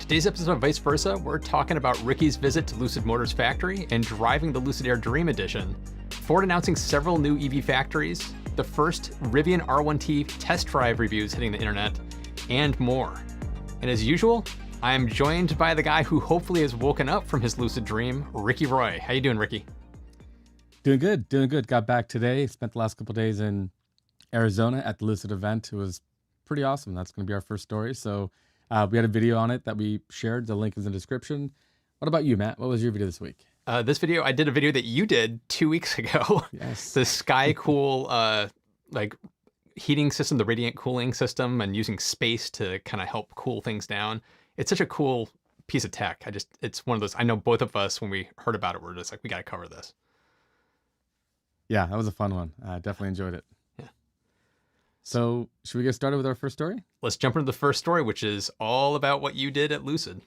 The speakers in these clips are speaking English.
Today's episode of Vice Versa, we're talking about Ricky's visit to Lucid Motors Factory and driving the Lucid Air Dream Edition, Ford announcing several new EV factories, the first Rivian R1T test drive reviews hitting the internet, and more. And as usual, I am joined by the guy who hopefully has woken up from his lucid dream, Ricky Roy. How you doing, Ricky? Doing good. Got back today. Spent the last couple of days in Arizona at the Lucid event. It was pretty awesome. That's going to be our first story. So we had a video on it that we shared. The link is in the description. What about you, Matt? What was your video this week? This video, I did a video that you did 2 weeks ago. Yes. The SkyCool heating system, the radiant cooling system, and using space to kind of help cool things down. It's such a cool piece of tech. It's one of those, I know both of us, when we heard about it, we're just like, we got to cover this. Yeah, that was a fun one. I definitely enjoyed it. Yeah. So should we get started with our first story? Let's jump into the first story, which is all about what you did at Lucid.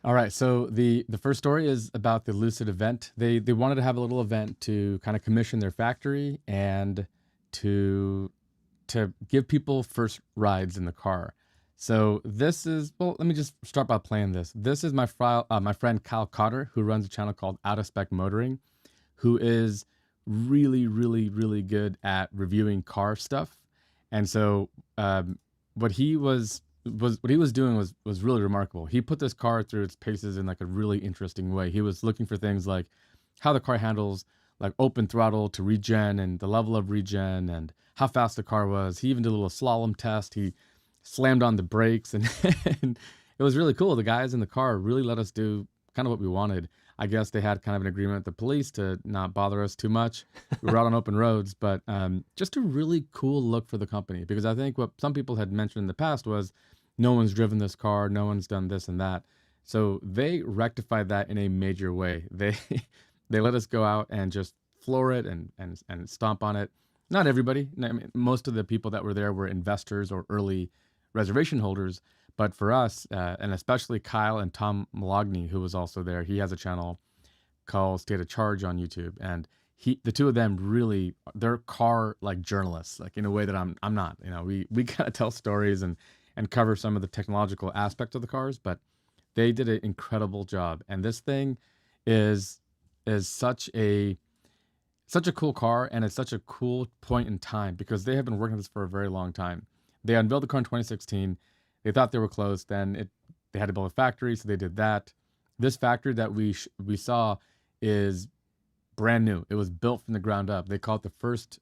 All right. So the first story is about the Lucid event. They wanted to have a little event to kind of commission their factory and to give people first rides in the car. So this is, well, let me just start by playing this. This is my friend Kyle Cotter, who runs a channel called Out of Spec Motoring, who is really good at reviewing car stuff. And so what he was doing was really remarkable. He put this car through its paces in like a really interesting way. He was looking for things like how the car handles like open throttle to regen and the level of regen and how fast the car was. He even did a little slalom test. He slammed on the brakes and, and it was really cool. The guys in the car really let us do kind of what we wanted. I guess they had kind of an agreement with the police to not bother us too much. We were out on open roads, but just a really cool look for the company, because I think what some people had mentioned in the past was no one's driven this car, no one's done this and that. So they rectified that in a major way. They let us go out and just floor it and stomp on it. Not everybody. I mean, most of the people that were there were investors or early reservation holders. But for us, and especially Kyle and Tom Malogny, who was also there, he has a channel called State of Charge on YouTube, and the two of them really, they're car like journalists, like in a way that I'm not. You know, we kind of tell stories and cover some of the technological aspects of the cars, but they did an incredible job. And this thing is such a cool car, and it's such a cool point in time because they have been working on this for a very long time. They unveiled the car in 2016. They thought they were close. Then they had to build a factory, so they did that. This factory that we saw is brand new. It was built from the ground up. They call it the first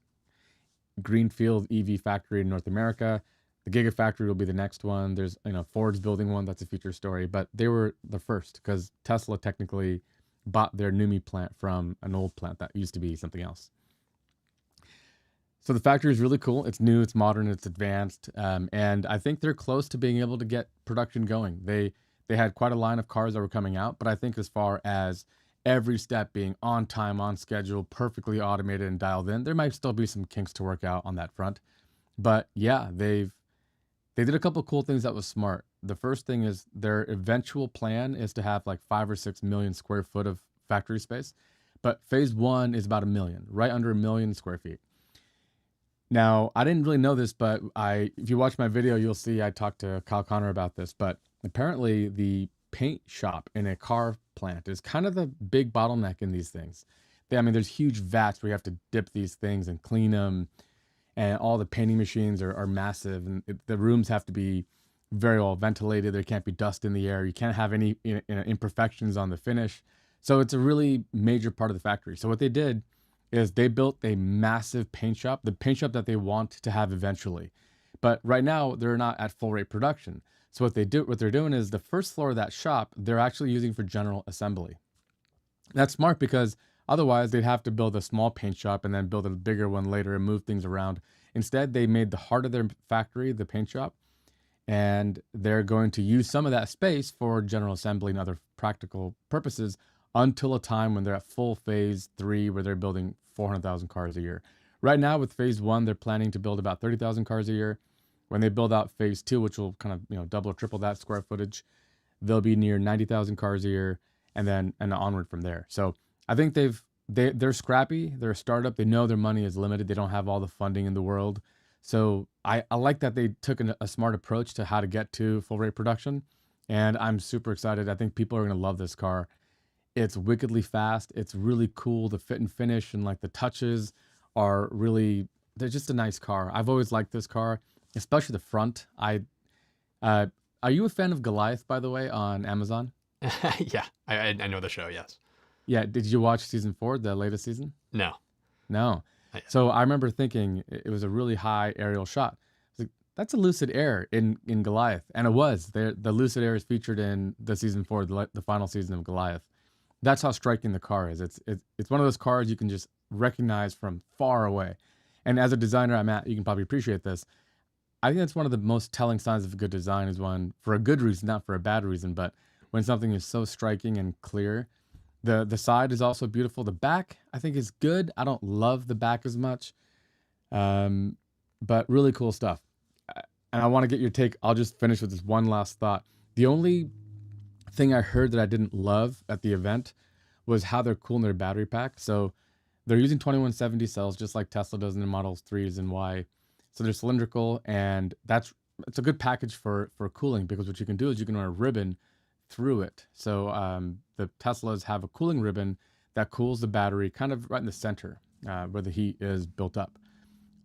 greenfield EV factory in North America. The Gigafactory will be the next one. There's, Ford's building one. That's a future story. But they were the first because Tesla technically bought their NUMMI plant from an old plant that used to be something else. So the factory is really cool. It's new, it's modern, it's advanced, and I think they're close to being able to get production going. They had quite a line of cars that were coming out, but I think as far as every step being on time, on schedule, perfectly automated and dialed in, there might still be some kinks to work out on that front. But yeah, they did a couple of cool things that was smart. The first thing is their eventual plan is to have like 5 or 6 million square foot of factory space, but phase one is about 1 million, right under 1 million square feet. Now, I didn't really know this, but if you watch my video, you'll see I talked to Kyle Connor about this, but apparently the paint shop in a car plant is kind of the big bottleneck in these things. There's huge vats where you have to dip these things and clean them, and all the painting machines are massive, and the rooms have to be very well ventilated. There can't be dust in the air. You can't have any imperfections on the finish. So it's a really major part of the factory. So what they did is they built a massive paint shop, the paint shop that they want to have eventually. But right now they're not at full rate production. So what they're doing is the first floor of that shop, they're actually using for general assembly. That's smart because otherwise they'd have to build a small paint shop and then build a bigger one later and move things around. Instead, they made the heart of their factory, the paint shop, and they're going to use some of that space for general assembly and other practical purposes until a time when they're at full phase 3, where they're building 400,000 cars a year. Right now with phase 1, they're planning to build about 30,000 cars a year. When they build out phase 2, which will kind of double or triple that square footage, they'll be near 90,000 cars a year, and onward from there. So I think they're scrappy. They're a startup. They know their money is limited. They don't have all the funding in the world. So I like that they took a smart approach to how to get to full rate production. and I'm super excited. I think people are going to love this car. It's wickedly fast. It's really cool. The fit and finish and like the touches are really, they're just a nice car. I've always liked this car, especially the front. Uh, are you a fan of Goliath, by the way, on Amazon? Yeah, I know the show. Yes. Yeah. Did you watch season 4, the latest season? No. No. Not yet. So I remember thinking it was a really high aerial shot. I was like, that's a Lucid Air in Goliath. And it was. The Lucid Air is featured in the season 4, the final season of Goliath. That's how striking the car is. It's one of those cars you can just recognize from far away. And as a designer, Matt, you can probably appreciate this. I think that's one of the most telling signs of a good design is one for a good reason, not for a bad reason, but when something is so striking and clear. The side is also beautiful. The back, I think, is good. I don't love the back as much, um, but really cool stuff. And I want to get your take. I'll just finish with this one last thought. The only thing I heard that I didn't love at the event was how they're cooling their battery pack. So they're using 2170 cells, just like Tesla does in the Models 3s and Y. So they're cylindrical, and it's a good package for cooling, because what you can do is you can run a ribbon through it. So the Teslas have a cooling ribbon that cools the battery kind of right in the center where the heat is built up.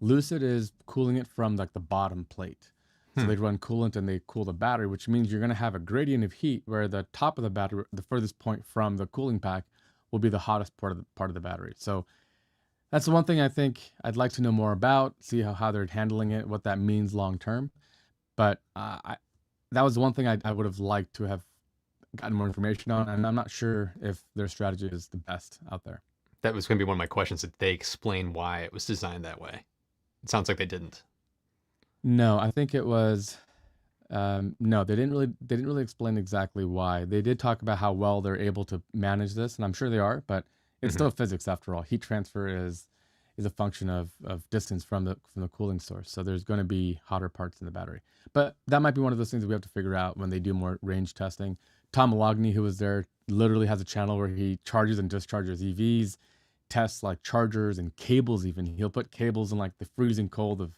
Lucid is cooling it from like the bottom plate. So they run coolant and they cool the battery, which means you're going to have a gradient of heat where the top of the battery, the furthest point from the cooling pack, will be the hottest part of the battery. So that's the one thing I think I'd like to know more about, see how they're handling it, what that means long term. But that was the one thing I would have liked to have gotten more information on, and I'm not sure if their strategy is the best out there. That was going to be one of my questions. Did they explain why it was designed that way? It sounds like they didn't. No, I think it was no, they didn't really explain exactly why. They did talk about how well they're able to manage this, and I'm sure they are, but it's Hmm. still physics after all. Heat transfer is a function of distance from the cooling source. So there's going to be hotter parts in the battery. But that might be one of those things that we have to figure out when they do more range testing. Tom Malogny, who was there, literally has a channel where he charges and discharges EVs, tests like chargers and cables even. He'll put cables in like the freezing cold of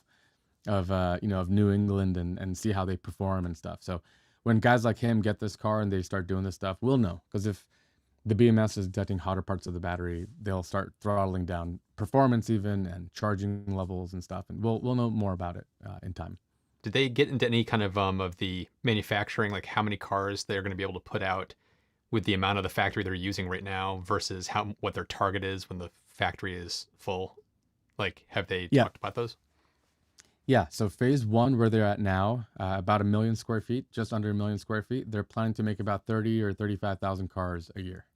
New England and see how they perform and stuff. So when guys like him get this car and they start doing this stuff, we'll know. Because if the BMS is detecting hotter parts of the battery, they'll start throttling down performance even and charging levels and stuff. And we'll know more about it in time. Did they get into any kind of the manufacturing, like how many cars they're going to be able to put out with the amount of the factory they're using right now versus what their target is when the factory is full? Like, have they Yeah. talked about those? Yeah. So phase one, where they're at now, about 1 million square feet, just under 1 million square feet, they're planning to make about 30 or 35,000 cars a year.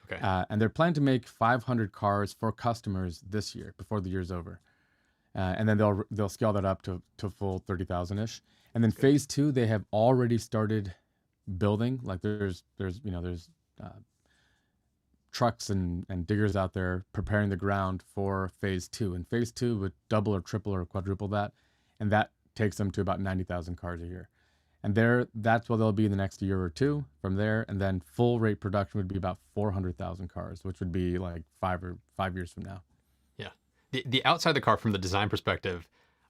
Okay. And they're planning to make 500 cars for customers this year before the year's over. And then they'll scale that up to full 30,000 ish. And then Good. phase two, they have already started building. Like there's trucks and diggers out there preparing the ground for phase two. And phase two would double or triple or quadruple that, and that takes them to about 90,000 cars a year. And that's what they'll be in the next year or two from there. And then full rate production would be about 400,000 cars, which would be like 5 years from now. Yeah. The outside of the car from the design perspective,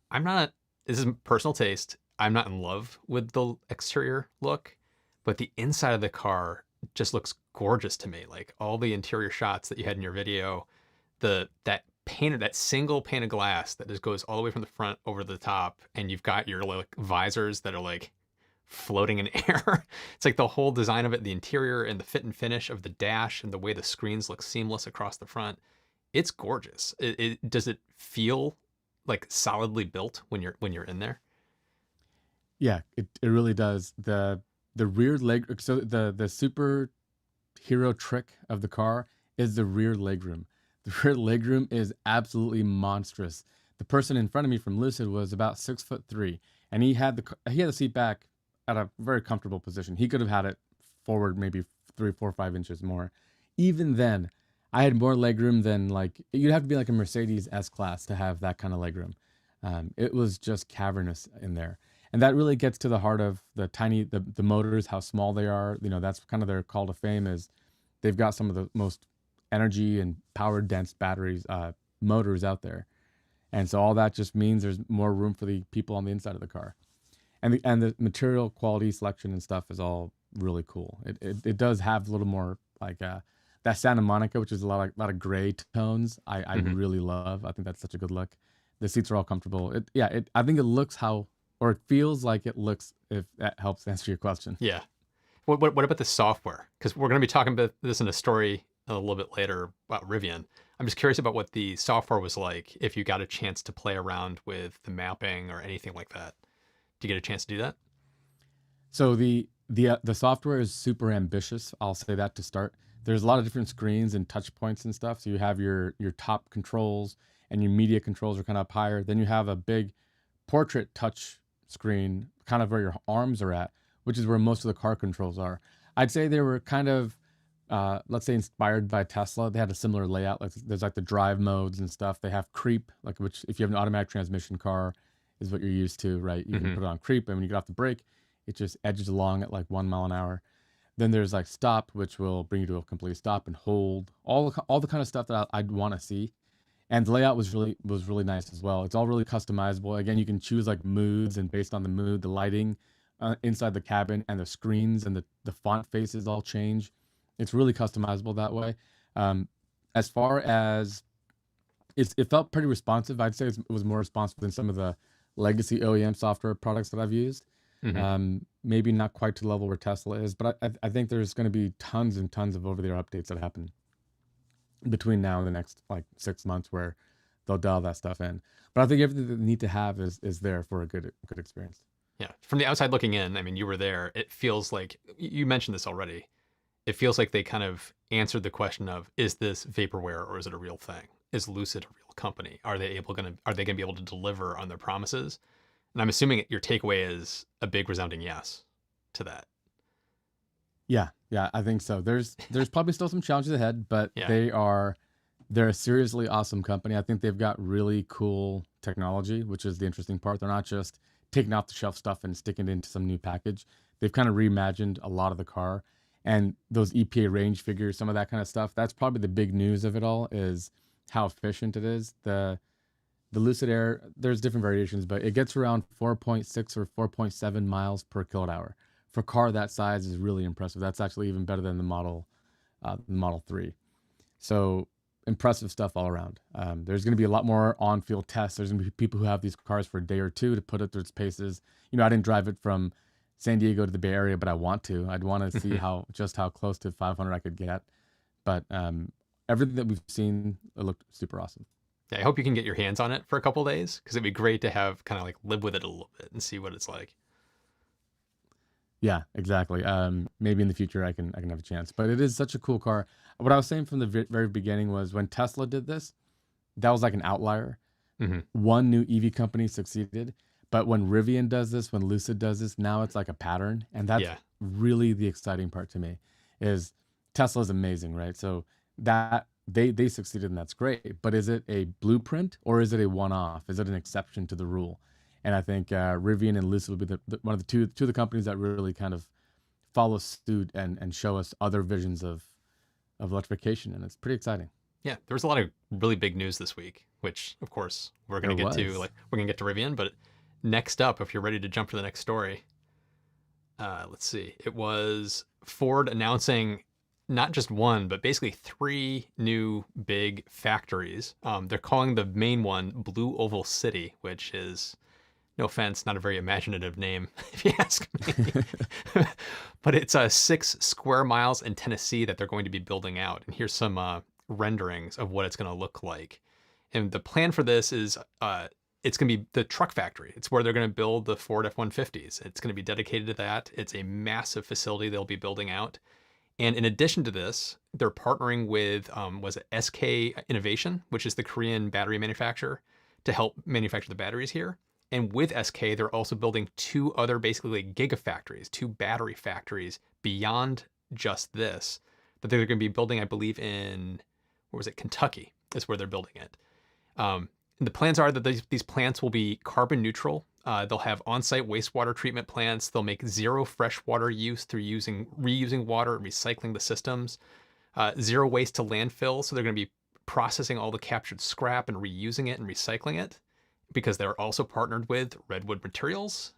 I'm not, this is personal taste. I'm not in love with the exterior look, but the inside of the car just looks gorgeous to me. Like all the interior shots that you had in your video, that single pane of glass that just goes all the way from the front over the top, and you've got your like visors that are like floating in air. It's like the whole design of it, the interior and the fit and finish of the dash and the way the screens look seamless across the front. It's gorgeous. Does it feel like solidly built when you're in there? Yeah, it really does. The rear leg, so the super hero trick of the car is the rear legroom. The rear legroom is absolutely monstrous. The person in front of me from Lucid was about 6'3", and he had the seat back at a very comfortable position. He could have had it forward maybe 3, 4, 5 inches more. Even then, I had more legroom than, like, you'd have to be like a Mercedes S-Class to have that kind of legroom. It was just cavernous in there. And that really gets to the heart of the motors, how small they are. That's kind of their call to fame, is they've got some of the most energy and power dense batteries, motors out there. And so all that just means there's more room for the people on the inside of the car. And the material quality selection and stuff is all really cool. It does have a little more like that Santa Monica, which is lot of gray tones. I Hmm. really love. I think that's such a good look. The seats are all comfortable. I think it looks or it feels like it looks, if that helps answer your question. Yeah. What about the software? Because we're going to be talking about this in a story a little bit later about Rivian. I'm just curious about what the software was like if you got a chance to play around with the mapping or anything like that. Do you get a chance to do that? So the software is super ambitious. I'll say that to start. There's a lot of different screens and touch points and stuff. So you have your top controls and your media controls are kind of up higher. Then you have a big portrait touch screen, kind of where your arms are at, which is where most of the car controls are. I'd say they were kind of, let's say, inspired by Tesla. They had a similar layout. Like there's like the drive modes and stuff. They have creep, like which if you have an automatic transmission car, is what you're used to, right? You can Hmm. put it on creep, and when you get off the brake, it just edges along at like 1 mile an hour. Then there's like stop, which will bring you to a complete stop, and hold, all the kind of stuff that I'd want to see. And the layout was really nice as well. It's all really customizable. Again, you can choose like moods, and based on the mood, the lighting inside the cabin and the screens and the font faces all change. It's really customizable that way. Um, as far as it felt pretty responsive. I'd say it was more responsive than some of the legacy OEM software products that I've used. Hmm. Maybe not quite to the level where Tesla is, but I think there's going to be tons and tons of over-the-air updates that happen between now and the next like 6 months where they'll dial that stuff in. But I think everything that they need to have is there for a good experience. Yeah. From the outside looking in, I mean, you were there. It feels like you mentioned this already. It feels like they kind of answered the question of, is this vaporware or is it a real thing? Is Lucid a real company? Are they gonna be able to deliver on their promises? And I'm assuming your takeaway is a big resounding yes to that. Yeah, I think so. There's probably still some challenges ahead, but Yeah. they're a seriously awesome company. I think they've got really cool technology, which is the interesting part. They're not just taking off the shelf stuff and sticking it into some new package. They've kind of reimagined a lot of the car, and those EPA range figures, some of that kind of stuff. That's probably the big news of it all is how efficient it is. The Lucid Air, there's different variations, but it gets around 4.6 or 4.7 miles per kilowatt hour. For a car that size is really impressive. That's actually even better than the Model 3. So impressive stuff all around. There's going to be a lot more on-field tests. There's going to be people who have these cars for a day or two to put it through its paces. I didn't drive it from San Diego to the Bay Area, but I want to. I'd want to see how close to 500 I could get. But everything that we've seen, it looked super awesome. Yeah, I hope you can get your hands on it for a couple days because it'd be great to have kind of like live with it a little bit and see what it's like. Yeah, exactly. Maybe in the future I can have a chance, but it is such a cool car. What I was saying from the very beginning was when Tesla did this, that was like an outlier. Hmm. One new EV company succeeded, but when Rivian does this, when Lucid does this, now it's like a pattern, and that's Yeah. really the exciting part to me. Is Tesla's amazing, right? So that they succeeded, and that's great. But is it a blueprint or is it a one-off? Is it an exception to the rule? And I think Rivian and Lucid will be one of the two of the companies that really kind of follow suit and show us other visions of electrification, and it's pretty exciting. Yeah. There was a lot of really big news this week, which of course There was. we're gonna get to Rivian, but next up, if you're ready to jump to the next story, let's see. It was Ford announcing not just one, but basically three new big factories. They're calling the main one Blue Oval City, which is, no offense, not a very imaginative name, if you ask me. But it's 6 square miles in Tennessee that they're going to be building out. And here's some renderings of what it's going to look like. And the plan for this is it's going to be the truck factory. It's where they're going to build the Ford F-150s. It's going to be dedicated to that. It's a massive facility they'll be building out. And in addition to this, they're partnering with, was it SK Innovation, which is the Korean battery manufacturer, to help manufacture the batteries here. And with SK, they're also building two other basically like gigafactories, two battery factories beyond just this, that they're going to be building, I believe, in, where was it, Kentucky is where they're building it. And the plans are that these plants will be carbon neutral. They'll have on-site wastewater treatment plants. They'll make zero freshwater use through reusing water and recycling the systems. Zero waste to landfill. So they're going to be processing all the captured scrap and reusing it and recycling it, because they're also partnered with Redwood Materials,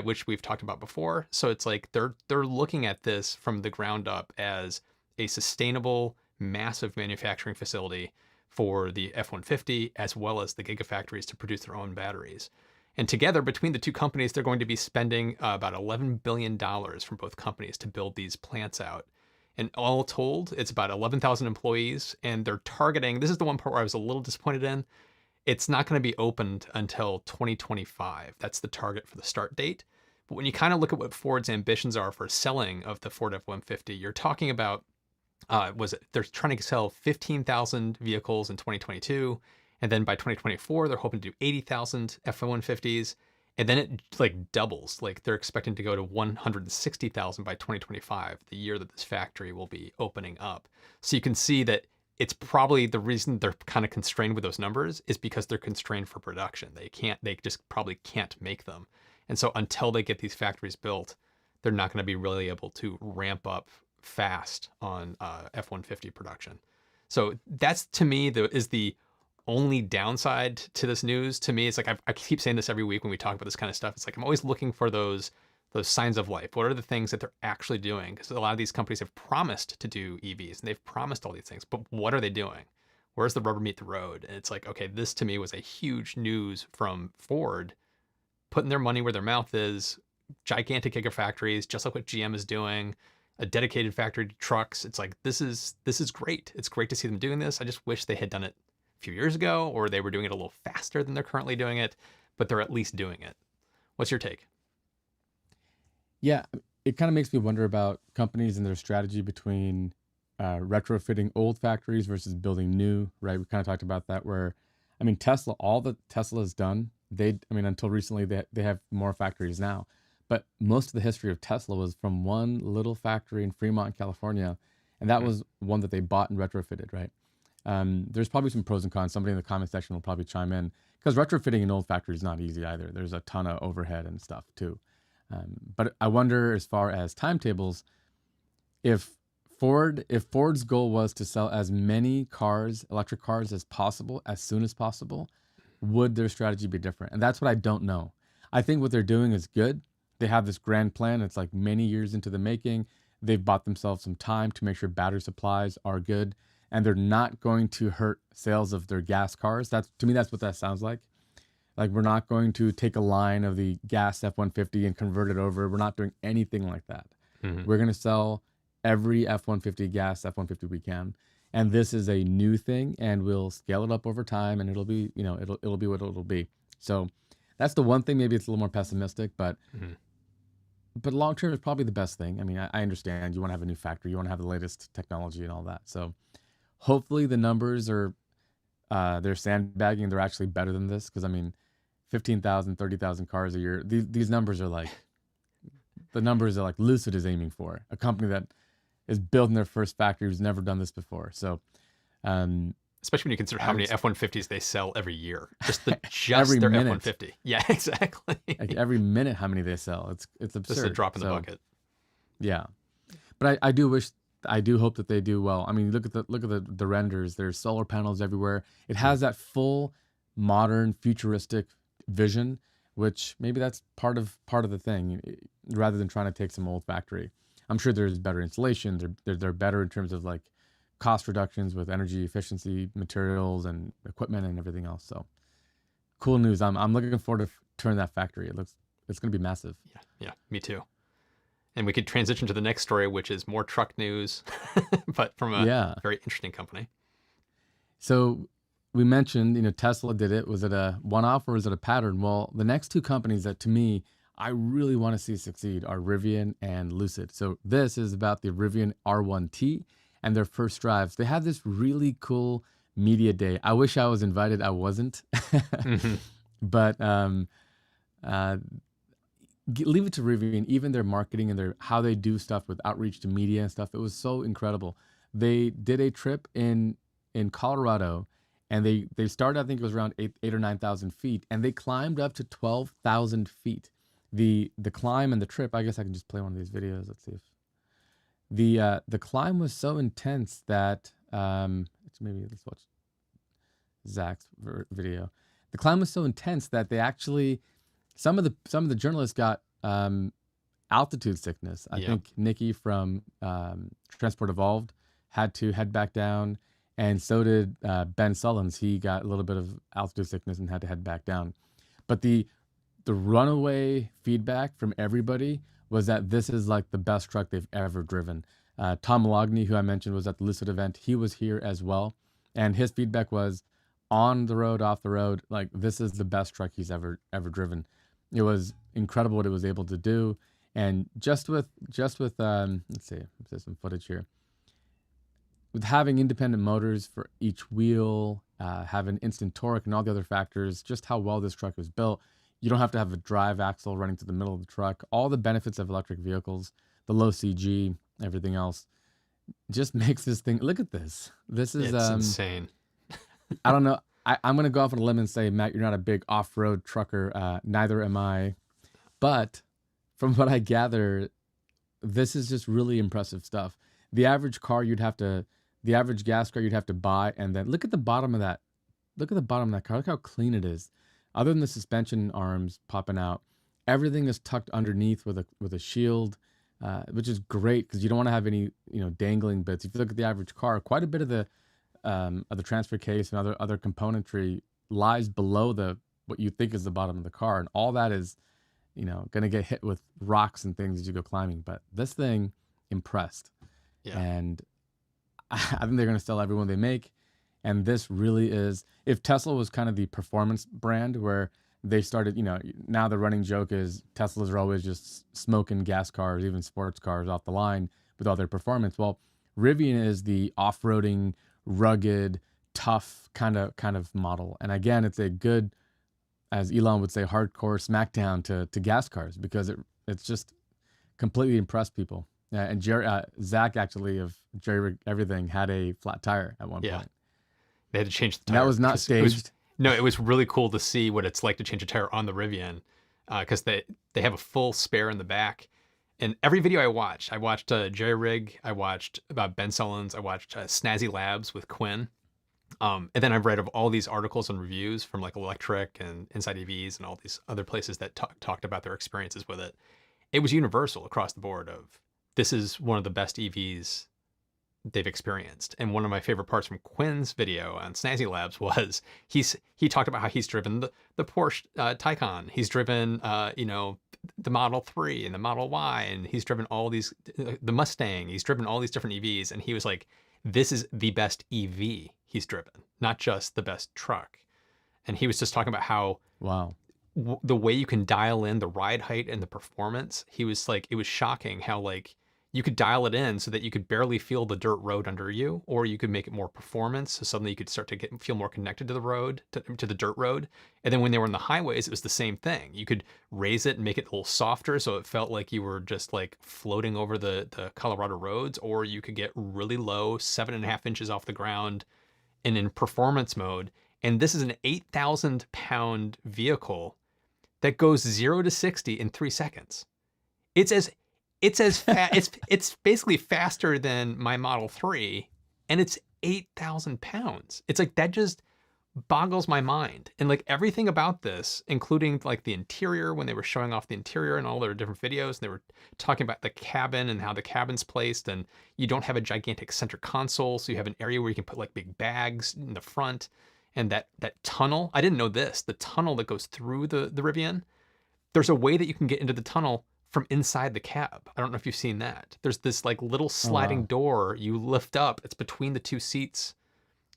which we've talked about before. So it's like they're looking at this from the ground up as a sustainable, massive manufacturing facility for the F-150 as well as the gigafactories to produce their own batteries. And together, between the two companies, they're going to be spending about $11 billion from both companies to build these plants out. And all told, it's about 11,000 employees, and they're targeting, this is the one part where I was a little disappointed in, it's not going to be opened until 2025. That's the target for the start date. But when you kind of look at what Ford's ambitions are for selling of the Ford F-150, you're talking about, they're trying to sell 15,000 vehicles in 2022. And then by 2024, they're hoping to do 80,000 F-150s. And then it like doubles. Like they're expecting to go to 160,000 by 2025, the year that this factory will be opening up. So you can see that it's probably the reason they're kind of constrained with those numbers is because they're constrained for production. They just probably can't make them. And so until they get these factories built, they're not going to be really able to ramp up fast on F-150 production. So that's, to me, is the only downside to this news. To me, it's like I keep saying this every week when we talk about this kind of stuff. It's like I'm always looking for those signs of life. What are the things that they're actually doing? Because a lot of these companies have promised to do EVs and they've promised all these things, but what are they doing? Where's the rubber meet the road? And it's like, okay, this to me was a huge news from Ford, putting their money where their mouth is, gigantic gigafactories, just like what GM is doing, a dedicated factory to trucks. It's like, this is great. It's great to see them doing this. I just wish they had done it a few years ago, or they were doing it a little faster than they're currently doing it, but they're at least doing it. What's your take? Yeah, it kind of makes me wonder about companies and their strategy between retrofitting old factories versus building new, right? We kind of talked about that where, I mean, Tesla, all that Tesla has done, until recently, they have more factories now. But most of the history of Tesla was from one little factory in Fremont, California. And that was one that they bought and retrofitted, right? There's probably some pros and cons. Somebody in the comment section will probably chime in because retrofitting an old factory is not easy either. There's a ton of overhead and stuff too. But I wonder, as far as timetables, if Ford's goal was to sell as many electric cars as possible, as soon as possible, would their strategy be different? And that's what I don't know. I think what they're doing is good. They have this grand plan. It's like many years into the making. They've bought themselves some time to make sure battery supplies are good, and they're not going to hurt sales of their gas cars. To me, that's what that sounds like. Like, we're not going to take a line of the gas F-150 and convert it over. We're not doing anything like that. Mm-hmm. We're going to sell every F-150 gas F-150 we can. And this is a new thing, and we'll scale it up over time, and it'll be, it'll be what it'll be. So that's the one thing. Maybe it's a little more pessimistic, but but long term is probably the best thing. I mean, I understand you want to have a new factory, you want to have the latest technology and all that. So hopefully the numbers are they're sandbagging. They're actually better than this, because I mean, 15,000, 30,000 cars a year. These numbers are like the numbers that like Lucid is aiming for, a company that is building their first factory who's never done this before. So, especially when you consider how many F-150s they sell every year, just their F-150. Yeah, exactly. Like every minute, how many they sell? It's absurd. Just a drop in the bucket. Yeah, but I do hope that they do well. I mean, look at the renders. There's solar panels everywhere. It has that full modern futuristic vision, which maybe that's part of the thing, rather than trying to take some old factory. I'm sure there's better insulation. They're better in terms of like cost reductions with energy efficiency, materials and equipment and everything else. So cool news. I'm looking forward to touring that factory. It's going to be massive. Yeah, me too. And we could transition to the next story, which is more truck news, but from a very interesting company. So we mentioned, Tesla did it. Was it a one-off or was it a pattern? Well, the next two companies that, to me, I really want to see succeed are Rivian and Lucid. So this is about the Rivian R1T and their first drives. They had this really cool media day. I wish I was invited. I wasn't. But leave it to Rivian. Even their marketing and how they do stuff with outreach to media and stuff, it was so incredible. They did a trip in Colorado, and they started, I think it was around 8,000 or 9,000 feet, and they climbed up to 12,000 feet. The climb and the trip, I guess I can just play one of these videos. Let's see if the climb was so intense that maybe let's watch Zach's video. The climb was so intense that they actually some of the journalists got altitude sickness. I Yep. think Nikki from Transport Evolved had to head back down, and so did Ben Sullins. He got a little bit of altitude sickness and had to head back down. But the runaway feedback from everybody was that this is like the best truck they've ever driven. Tom Malogny, who I mentioned was at the Lucid event, he was here as well, and his feedback was on the road, off the road, like this is the best truck he's ever driven. It was incredible what it was able to do, and just with let's see, there's some footage here. With having independent motors for each wheel, having instant torque and all the other factors, just how well this truck was built. You don't have to have a drive axle running through the middle of the truck. All the benefits of electric vehicles, the low CG, everything else, just makes this thing. Look at this. This is It's insane. I don't know. I'm going to go off on a limb and say, Matt, you're not a big off-road trucker. Neither am I. But from what I gather, this is just really impressive stuff. The average gas car you'd have to buy, and then look at the bottom of that. Look at the bottom of that car. Look how clean it is. Other than the suspension arms popping out, everything is tucked underneath with a shield, which is great because you don't want to have any dangling bits. If you look at the average car, quite a bit of the transfer case and other componentry lies below what you think is the bottom of the car, and all that is going to get hit with rocks and things as you go climbing. But this thing impressed, and I think they're going to sell every one they make. And this really is, if Tesla was kind of the performance brand where they started, now the running joke is Teslas are always just smoking gas cars, even sports cars off the line with all their performance. Well, Rivian is the off-roading, rugged, tough kind of model. And again, it's a good, as Elon would say, hardcore smackdown to gas cars because it's just completely impressed people. And Zach actually of Jerry Rig Everything had a flat tire at one point. They had to change the tire. That was not staged. It was really cool to see what it's like to change a tire on the Rivian because they have a full spare in the back. And every video I watched Jerry Rig, I watched about Ben Sullins, I watched Snazzy Labs with Quinn. And then I've read of all these articles and reviews from like Electric and Inside EVs and all these other places that talked about their experiences with it. It was universal across the board of this is one of the best EVs they've experienced. And one of my favorite parts from Quinn's video on Snazzy Labs was he talked about how he's driven the Porsche Taycan. He's driven the Model 3 and the Model Y, and he's driven all these the Mustang. He's driven all these different EVs, and he was like, this is the best EV he's driven, not just the best truck. And he was just talking about how the way you can dial in the ride height and the performance. He was like, it was shocking how like you could dial it in so that you could barely feel the dirt road under you, or you could make it more performance. So suddenly you could start to feel more connected to the road, to the dirt road. And then when they were on the highways, it was the same thing. You could raise it and make it a little softer. So it felt like you were just like floating over the Colorado roads, or you could get really low, 7.5 inches off the ground and in performance mode. And this is an 8,000 pound vehicle that goes 0 to 60 in 3 seconds. It's basically faster than my Model 3, and it's 8,000 pounds. It's like, that just boggles my mind. And like everything about this, including like the interior, when they were showing off the interior and all their different videos, and they were talking about the cabin and how the cabin's placed, and you don't have a gigantic center console, so you have an area where you can put like big bags in the front. And that tunnel, I didn't know this, the tunnel that goes through the Rivian, there's a way that you can get into the tunnel from inside the cab. I don't know if you've seen that. There's this like little sliding door you lift up. It's between the two seats.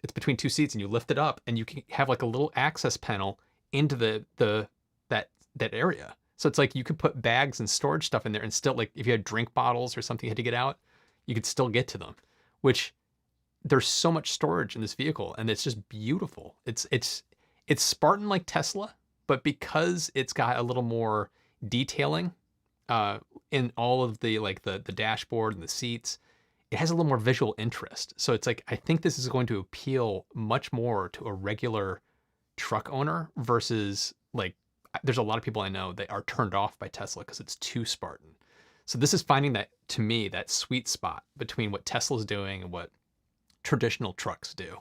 It's between two seats, and you lift it up, and you can have like a little access panel into that area. So it's like you could put bags and storage stuff in there, and still, like if you had drink bottles or something you had to get out, you could still get to them. Which, there's so much storage in this vehicle, and it's just beautiful. It's Spartan like Tesla, but because it's got a little more detailing in all of the like the dashboard and the seats, it has a little more visual interest. So it's like, I think this is going to appeal much more to a regular truck owner versus like, there's a lot of people I know that are turned off by Tesla because it's too Spartan. So this is finding that, to me, that sweet spot between what Tesla's doing and what traditional trucks do.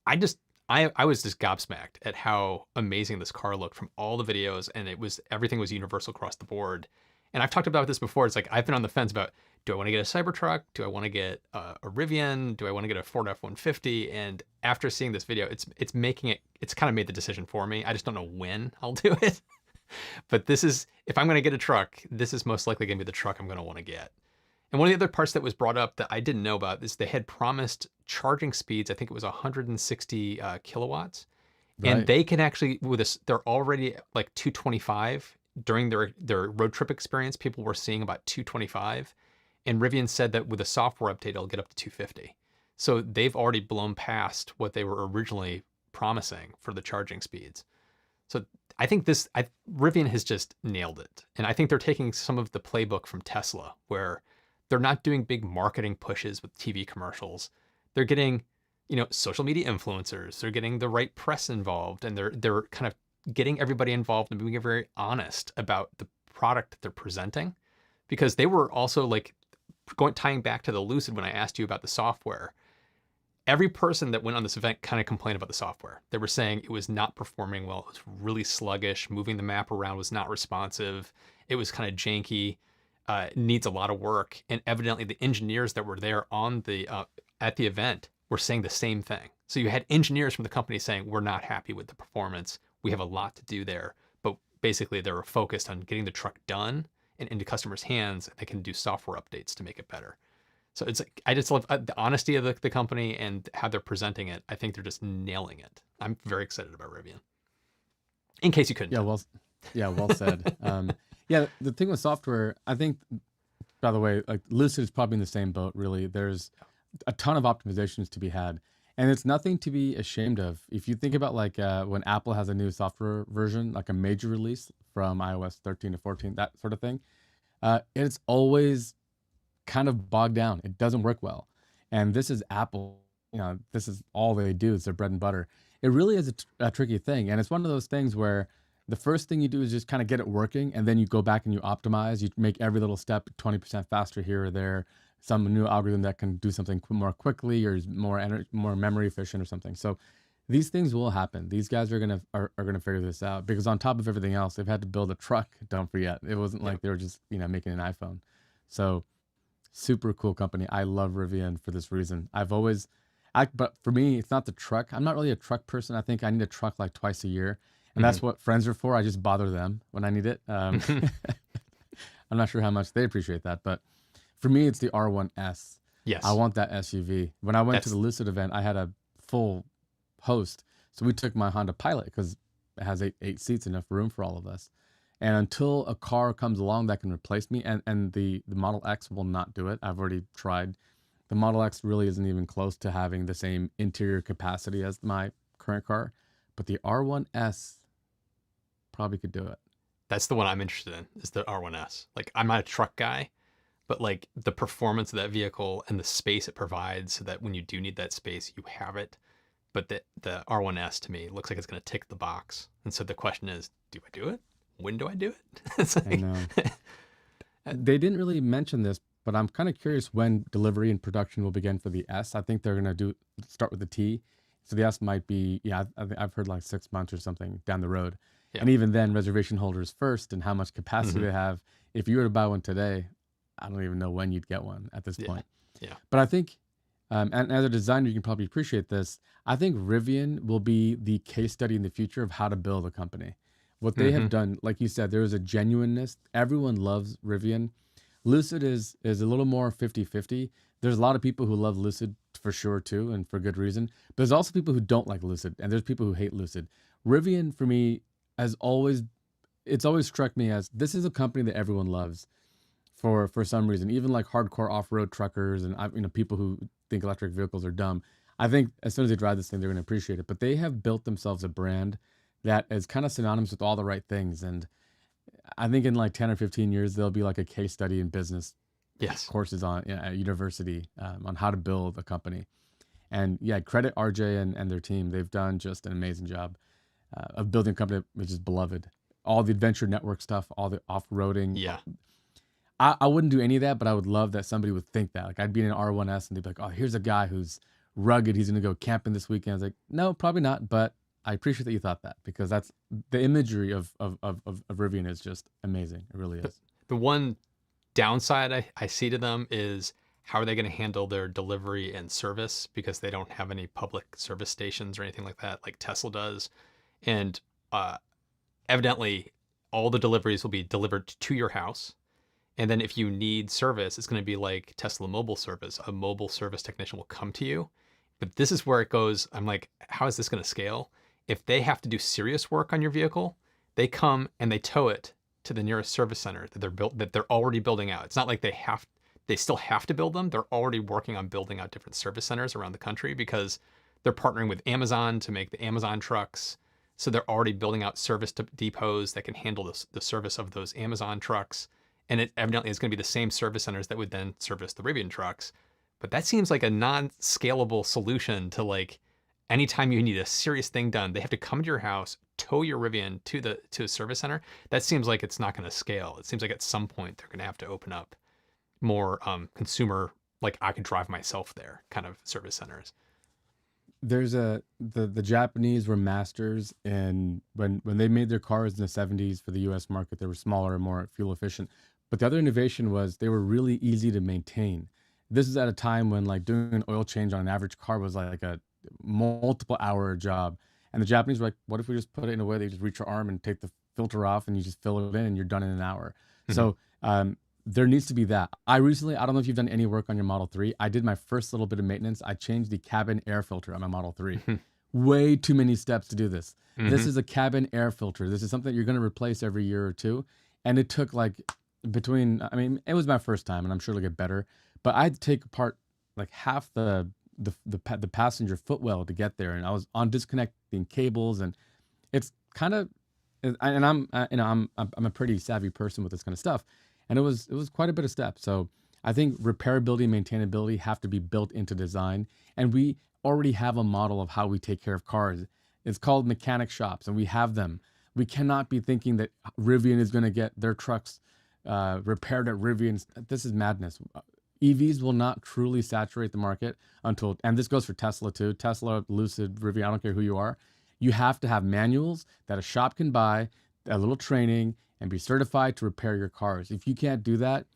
I was just gobsmacked at how amazing this car looked from all the videos, and everything was universal across the board. And I've talked about this before. It's like I've been on the fence about, do I want to get a Cybertruck? Do I want to get a Rivian? Do I want to get a Ford F-150? And after seeing this video, it's making it, it's kind of made the decision for me. I just don't know when I'll do it. But this is, if I'm going to get a truck, this is most likely going to be the truck I'm going to want to get. And one of the other parts that was brought up that I didn't know about is they had promised charging speeds. I think it was 160 kilowatts. And Right. they can actually, with this, they're already like 225. During their road trip experience, people were seeing about 225. And Rivian said that with a software update, it'll get up to 250. So they've already blown past what they were originally promising for the charging speeds. So I think Rivian has just nailed it. And I think they're taking some of the playbook from Tesla, where they're not doing big marketing pushes with TV commercials. They're getting, social media influencers. They're getting the right press involved, and they're kind of getting everybody involved and being very honest about the product that they're presenting. Because they were also like tying back to the Lucid when I asked you about the software. Every person that went on this event kind of complained about the software. They were saying it was not performing well. It was really sluggish. Moving the map around was not responsive. It was kind of janky. Needs a lot of work. And evidently the engineers that were there on the at the event were saying the same thing. So you had engineers from the company saying, we're not happy with the performance. We have a lot to do there. But basically they were focused on getting the truck done and into customers' hands. They can do software updates to make it better. So it's like, I just love the honesty of the company and how they're presenting it. I think they're just nailing it. I'm very excited about Rivian. In case you couldn't Yeah, tell. well said. Yeah, the thing with software, I think, by the way, like Lucid is probably in the same boat, really. There's a ton of optimizations to be had, and it's nothing to be ashamed of. If you think about like when Apple has a new software version, like a major release from iOS 13 to 14, that sort of thing, it's always kind of bogged down. It doesn't work well. And this is Apple, this is all they do. It's their bread and butter. It really is a tricky thing. And it's one of those things where the first thing you do is just kind of get it working. And then you go back and you optimize. You make every little step 20% faster here or there. Some new algorithm that can do something more quickly or is more memory efficient or something. So these things will happen. These guys are gonna figure this out, because on top of everything else, they've had to build a truck. Don't forget, it wasn't like they were just making an iPhone. So super cool company. I love Rivian for this reason. But for me, it's not the truck. I'm not really a truck person. I think I need a truck like twice a year, and that's what friends are for. I just bother them when I need it. I'm not sure how much they appreciate that, but for me, it's the R1S. Yes. I want that SUV. When I went to the Lucid event, I had a full host, so we took my Honda Pilot because it has eight seats, enough room for all of us. And until a car comes along that can replace me, and the Model X will not do it. I've already tried. The Model X really isn't even close to having the same interior capacity as my current car, but the R1S probably could do it. That's the one I'm interested in, is the R1S. Like, I'm not a truck guy, but like the performance of that vehicle and the space it provides, so that when you do need that space, you have it. But the R1S to me looks like it's going to tick the box. And so the question is, do I do it? When do I do it? It's like, I know. They didn't really mention this, but I'm kind of curious when delivery and production will begin for the S. I think they're going to start with the T. So the S might be, I've heard like 6 months or something down the road. Yeah. And even then, reservation holders first and how much capacity they have. If you were to buy one today, I don't even know when you'd get one at this point. Yeah. But I think, and as a designer, you can probably appreciate this. I think Rivian will be the case study in the future of how to build a company. What they have done, like you said, there is a genuineness. Everyone loves Rivian. Lucid is a little more 50-50. There's a lot of people who love Lucid for sure too, and for good reason. But there's also people who don't like Lucid, and there's people who hate Lucid. Rivian, for me, it's always struck me as this is a company that everyone loves for some reason. Even like hardcore off-road truckers and people who think electric vehicles are dumb. I think as soon as they drive this thing, they're going to appreciate it. But they have built themselves a brand that is kind of synonymous with all the right things. And I think in like 10 or 15 years, there'll be like a case study in business courses at university on how to build a company. And yeah, credit RJ and their team. They've done just an amazing job of building a company which is beloved. All the adventure network stuff, all the off-roading. Yeah. I wouldn't do any of that, but I would love that somebody would think that. Like I'd be in an R1S and they'd be like, oh, here's a guy who's rugged. He's going to go camping this weekend. I was like, no, probably not. But I appreciate that you thought that, because that's the imagery of Rivian is just amazing. It really is. The one downside I see to them is how are they going to handle their delivery and service because they don't have any public service stations or anything like that, like Tesla does. And uh, evidently, all the deliveries will be delivered to your house. And then if you need service, it's going to be like Tesla mobile service. A mobile service technician will come to you. But this is where it goes. I'm like, how is this going to scale? If they have to do serious work on your vehicle, they come and they tow it to the nearest service center that they're already building out. It's not like they still have to build them. They're already working on building out different service centers around the country because they're partnering with Amazon to make the Amazon trucks. So they're already building out service depots that can handle the service of those Amazon trucks. And it evidently is going to be the same service centers that would then service the Rivian trucks. But that seems like a non-scalable solution to like anytime you need a serious thing done, they have to come to your house, tow your Rivian to a service center. That seems like it's not going to scale. It seems like at some point they're going to have to open up more consumer, like I could drive myself there kind of service centers. There's the Japanese were masters, and when they made their cars in the 70s for the US market, they were smaller and more fuel efficient. But the other innovation was they were really easy to maintain. This is at a time when like doing an oil change on an average car was like a multiple hour job. And the Japanese were like, what if we just put it in a way that you just reach your arm and take the filter off and you just fill it in and you're done in an hour. Mhm. So there needs to be that. I don't know if you've done any work on your Model 3. I did my first little bit of maintenance. I changed the cabin air filter on my Model 3. Way too many steps to do this. This is a cabin air filter. This is something you're going to replace every year or two. And it took like it was my first time and I'm sure it'll get better, but I had to take apart like half the passenger footwell to get there. And I was on disconnecting cables, and it's kind of, and I'm a pretty savvy person with this kind of stuff. And it was quite a bit of steps. So I think repairability and maintainability have to be built into design. And we already have a model of how we take care of cars. It's called mechanic shops, and we have them. We cannot be thinking that Rivian is going to get their trucks repaired at Rivian. This is madness. EVs will not truly saturate the market until, and this goes for Tesla too, Tesla, Lucid, Rivian, I don't care who you are. You have to have manuals that a shop can buy, a little training, and be certified to repair your cars. If you can't do that,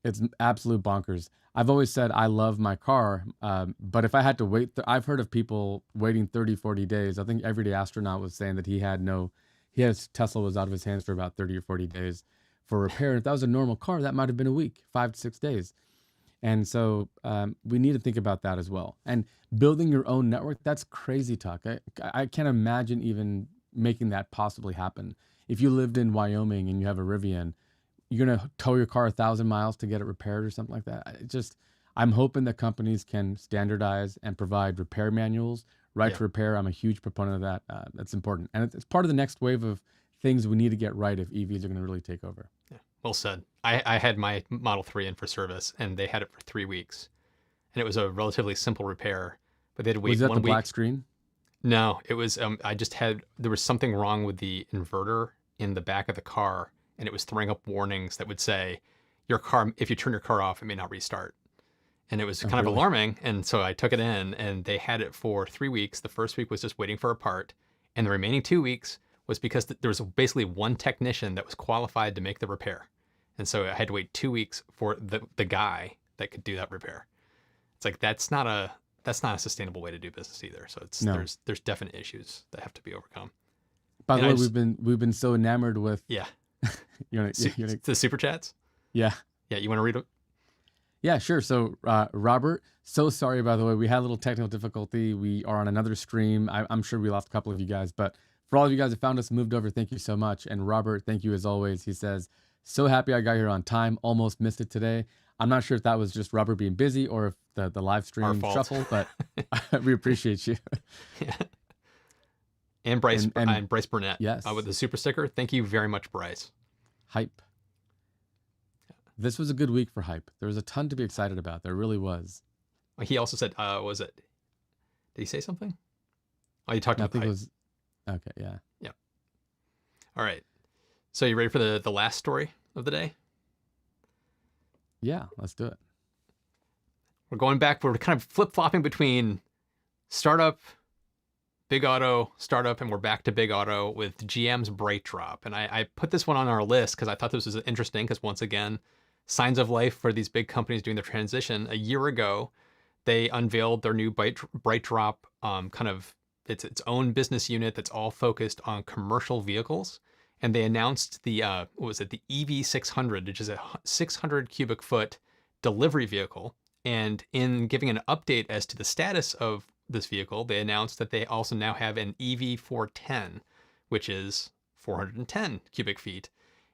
it's absolute bonkers. I've always said I love my car, but if I had to wait, I've heard of people waiting 30, 40 days. I think Everyday Astronaut was saying that Tesla was out of his hands for about 30 or 40 days for repair. If that was a normal car, that might have been a week, 5 to 6 days. And so we need to think about that as well. And building your own network, that's crazy talk. I can't imagine even making that possibly happen. If you lived in Wyoming and you have a Rivian, you're going to tow your car 1,000 miles to get it repaired or something like that. I'm hoping that companies can standardize and provide repair manuals, to repair. I'm a huge proponent of that. That's important. And it's part of the next wave of things we need to get right if EVs are going to really take over. Yeah, well said. I had my Model 3 in for service, and they had it for 3 weeks. And it was a relatively simple repair, but they had to wait 1 week. Was that the black screen? No, it was, there was something wrong with the inverter in the back of the car, and it was throwing up warnings that would say, your car, if you turn your car off, it may not restart. And it was kind of alarming. And so I took it in, and they had it for 3 weeks. The first week was just waiting for a part. And the remaining 2 weeks was because there was basically one technician that was qualified to make the repair. And so I had to wait 2 weeks for the guy that could do that repair. It's like, that's not a sustainable way to do business either. So there's definite issues that have to be overcome. By the way, we've been so enamored with the super chats. Yeah. You want to read it? Yeah, sure. So Robert, so sorry, by the way, we had a little technical difficulty. We are on another stream. I'm sure we lost a couple of you guys, but for all of you guys that found us, moved over, thank you so much. And Robert, thank you as always. He says, so happy I got here on time. Almost missed it today. I'm not sure if that was just Robert being busy or if the live stream shuffled, but we appreciate you. Yeah. And Bryce and Bryce Burnett. Yes. With the super sticker. Thank you very much, Bryce. Hype. This was a good week for hype. There was a ton to be excited about. There really was. He also said, was it? Did he say something? Oh, you talked about hype. Okay, yeah. Yeah. All right. So you ready for the last story of the day? Yeah, let's do it. We're going back. We're kind of flip-flopping between startup, big auto startup, and we're back to big auto with GM's BrightDrop. And I put this one on our list because I thought this was interesting because, once again, signs of life for these big companies doing their transition. A year ago, they unveiled their new BrightDrop, kind of its own business unit that's all focused on commercial vehicles. And they announced the what was it, the EV600, which is a 600 cubic foot delivery vehicle. And in giving an update as to the status of this vehicle, they announced that they also now have an EV410, which is 410 cubic feet.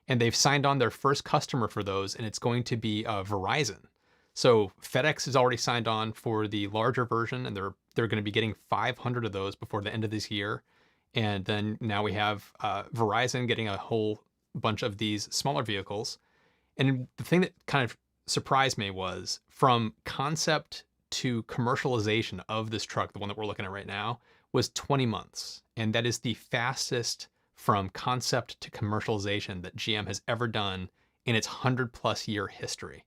And they've signed on their first customer for those, and it's going to be Verizon. So FedEx has already signed on for the larger version, and they're going to be getting 500 of those before the end of this year. And then now we have Verizon getting a whole bunch of these smaller vehicles. And the thing that kind of surprised me was, from concept to commercialization of this truck, the one that we're looking at right now, was 20 months. And that is the fastest from concept to commercialization that GM has ever done in its 100+ year history.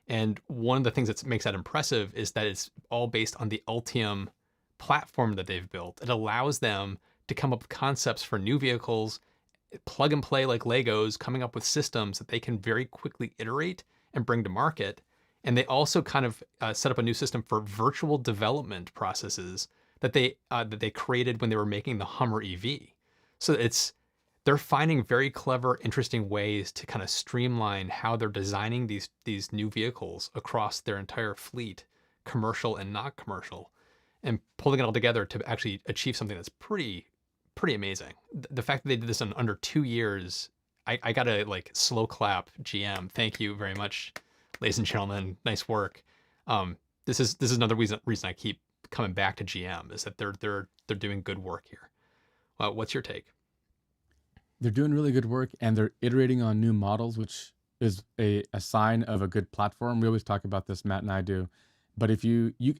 And one of the things that makes that impressive is that it's all based on the Ultium platform that they've built. It allows them to come up with concepts for new vehicles, plug and play like Legos, coming up with systems that they can very quickly iterate and bring to market. And they also kind of set up a new system for virtual development processes that they created when they were making the Hummer EV. So they're finding very clever, interesting ways to kind of streamline how they're designing these new vehicles across their entire fleet, commercial and not commercial, and pulling it all together to actually achieve something that's pretty amazing. The fact that they did this in under 2 years, I gotta like slow clap GM. Thank you very much, ladies and gentlemen. Nice work. This is another reason I keep coming back to GM, is that they're doing good work here. What's your take? They're doing really good work, and they're iterating on new models, which is a sign of a good platform. We always talk about this, Matt and I do. But if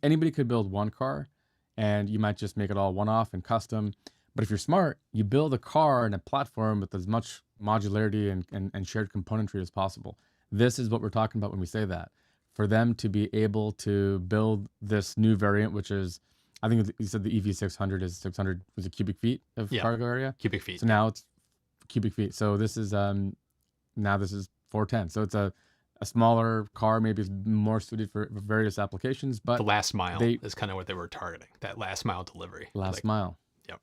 anybody could build one car, and you might just make it all one-off and custom. But if you're smart, you build a car and a platform with as much modularity and shared componentry as possible. This is what we're talking about when we say that. For them to be able to build this new variant, which is, I think you said the EV600 is 600 was a cubic feet of cargo area. Cubic feet. So now it's cubic feet. So this is now this is 410. So it's a smaller car, maybe it's more suited for various applications. But the last mile is kind of what they were targeting. That last mile delivery. Last mile. Yep.